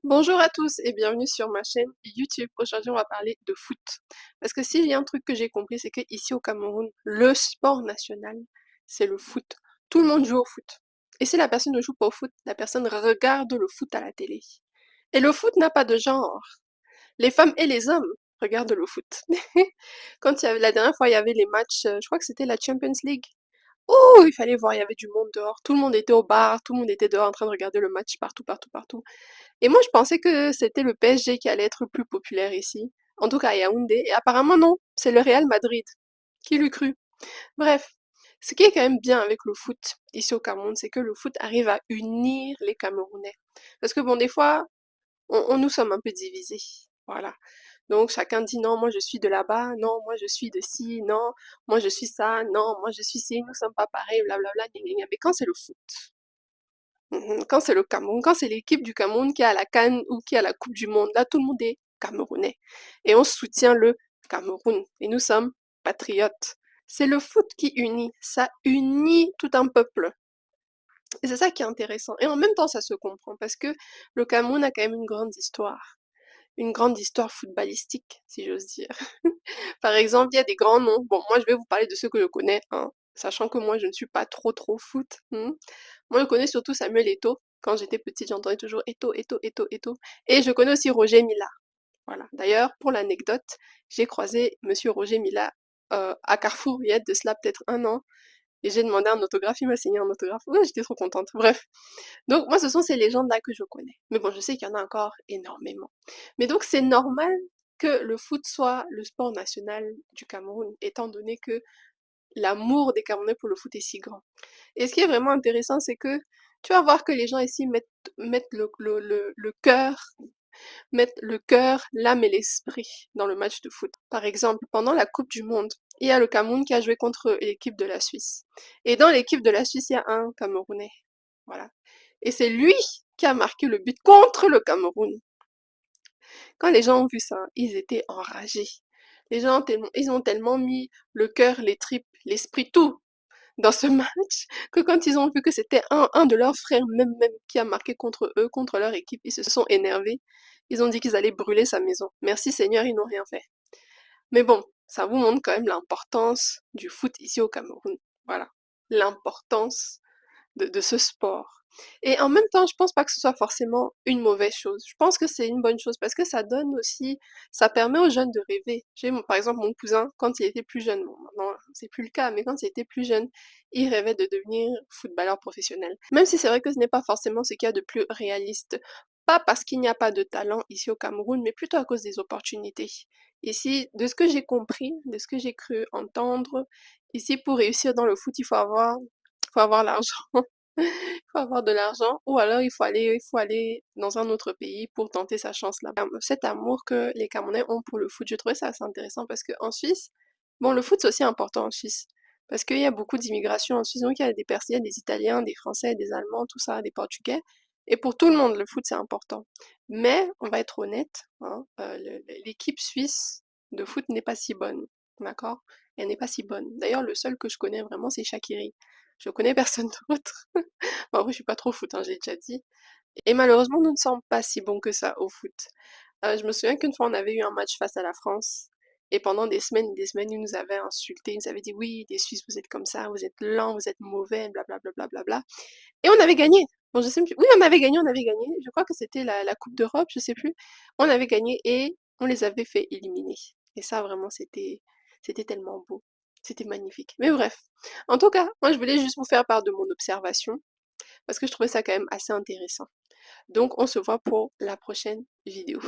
Bonjour à tous et bienvenue sur ma chaîne YouTube. Aujourd'hui, on va parler de foot. Parce que s'il y a un truc que j'ai compris, c'est qu'ici au Cameroun, le sport national, c'est le foot. Tout le monde joue au foot. Et si la personne ne joue pas au foot, la personne regarde le foot à la télé. Et le foot n'a pas de genre. Les femmes et les hommes regardent le foot. Quand la dernière fois, il y avait les matchs, je crois que c'était la Champions League. Oh, il fallait voir, il y avait du monde dehors. Tout le monde était au bar, tout le monde était dehors en train de regarder le match partout, partout, partout. Et moi, je pensais que c'était le PSG qui allait être plus populaire ici, en tout cas à Yaoundé, et apparemment non, c'est le Real Madrid. Qui l'eût cru? Bref, ce qui est quand même bien avec le foot ici au Cameroun, c'est que le foot arrive à unir les Camerounais. Parce que bon, des fois, nous sommes un peu divisés. Voilà. Donc chacun dit non, moi je suis de là-bas, non, moi je suis de ci, non, moi je suis ça, non, moi je suis ci, nous sommes pas pareils, blablabla, gna gna gna. Mais quand c'est le foot, quand c'est le Cameroun, quand c'est l'équipe du Cameroun qui est à la CAN ou qui est à la Coupe du Monde, là, tout le monde est camerounais. Et on soutient le Cameroun. Et nous sommes patriotes. C'est le foot qui unit. Ça unit tout un peuple. Et c'est ça qui est intéressant. Et en même temps, ça se comprend parce que le Cameroun a quand même une grande histoire. Une grande histoire footballistique, si j'ose dire. Par exemple, il y a des grands noms. Bon, moi, je vais vous parler de ceux que je connais, hein, sachant que moi, je ne suis pas trop foot. Moi, je connais surtout Samuel Eto'o. Quand j'étais petite, j'entendais toujours Eto'o, Eto'o, Eto'o, Eto'o. Et je connais aussi Roger Mila. Voilà. D'ailleurs, pour l'anecdote, j'ai croisé Monsieur Roger Mila à Carrefour il y a de cela peut-être un an. Et j'ai demandé un autographe, il m'a signé un autographe. Ouais, j'étais trop contente. Bref. Donc, moi, ce sont ces légendes-là que je connais. Mais bon, je sais qu'il y en a encore énormément. Mais donc, c'est normal que le foot soit le sport national du Cameroun, étant donné que l'amour des Camerounais pour le foot est si grand. Et ce qui est vraiment intéressant, c'est que tu vas voir que les gens ici mettent le cœur, mettent le cœur, l'âme et l'esprit dans le match de foot. Par exemple, pendant la Coupe du Monde, il y a le Cameroun qui a joué contre l'équipe de la Suisse. Et dans l'équipe de la Suisse, il y a un Camerounais. Voilà. Et c'est lui qui a marqué le but contre le Cameroun. Quand les gens ont vu ça, ils étaient enragés. Les gens ils ont tellement mis le cœur, les tripes, l'esprit, tout dans ce match, que quand ils ont vu que c'était un de leurs frères même qui a marqué contre eux, contre leur équipe, ils se sont énervés. Ils ont dit qu'ils allaient brûler sa maison. Merci Seigneur, ils n'ont rien fait. Mais bon, ça vous montre quand même l'importance du foot ici au Cameroun. Voilà. L'importance de ce sport. Et en même temps, je pense pas que ce soit forcément une mauvaise chose. Je pense que c'est une bonne chose parce que ça donne aussi, ça permet aux jeunes de rêver. Par exemple, mon cousin, quand il était plus jeune, bon, maintenant, c'est plus le cas, mais quand il était plus jeune, il rêvait de devenir footballeur professionnel. Même si c'est vrai que ce n'est pas forcément ce qu'il y a de plus réaliste. Pas parce qu'il n'y a pas de talent ici au Cameroun, mais plutôt à cause des opportunités. Ici, de ce que j'ai compris, de ce que j'ai cru entendre, ici, pour réussir dans le foot, faut avoir l'argent. Il faut avoir de l'argent ou alors il faut aller dans un autre pays pour tenter sa chance là. Cet amour que les Camerounais ont pour le foot, je trouvais ça assez intéressant parce qu'en Suisse, bon, le foot c'est aussi important en Suisse parce qu'il y a beaucoup d'immigration en Suisse, donc il y a des personnes, il y a des Italiens, des Français, des Allemands, tout ça, des Portugais. Et pour tout le monde, le foot c'est important. Mais on va être honnête, hein, l'équipe suisse de foot n'est pas si bonne, d'accord? Elle n'est pas si bonne. D'ailleurs, le seul que je connais vraiment, c'est Shaqiri. Je connais personne d'autre. Bon, après, je suis pas trop foot, hein, j'ai déjà dit. Et malheureusement, nous ne sommes pas si bons que ça au foot. Je me souviens qu'une fois, on avait eu un match face à la France. Et pendant des semaines, ils nous avaient insultés. Ils nous avaient dit, oui, les Suisses, vous êtes comme ça, vous êtes lents, vous êtes mauvais, blablabla. Bla, bla, bla, bla. Et on avait gagné. Bon, je sais plus. Oui, on avait gagné, on avait gagné. Je crois que c'était la Coupe d'Europe, je sais plus. On avait gagné et on les avait fait éliminer. Et ça, vraiment, c'était tellement beau. C'était magnifique. Mais bref. En tout cas, moi, je voulais juste vous faire part de mon observation parce que je trouvais ça quand même assez intéressant. Donc, on se voit pour la prochaine vidéo.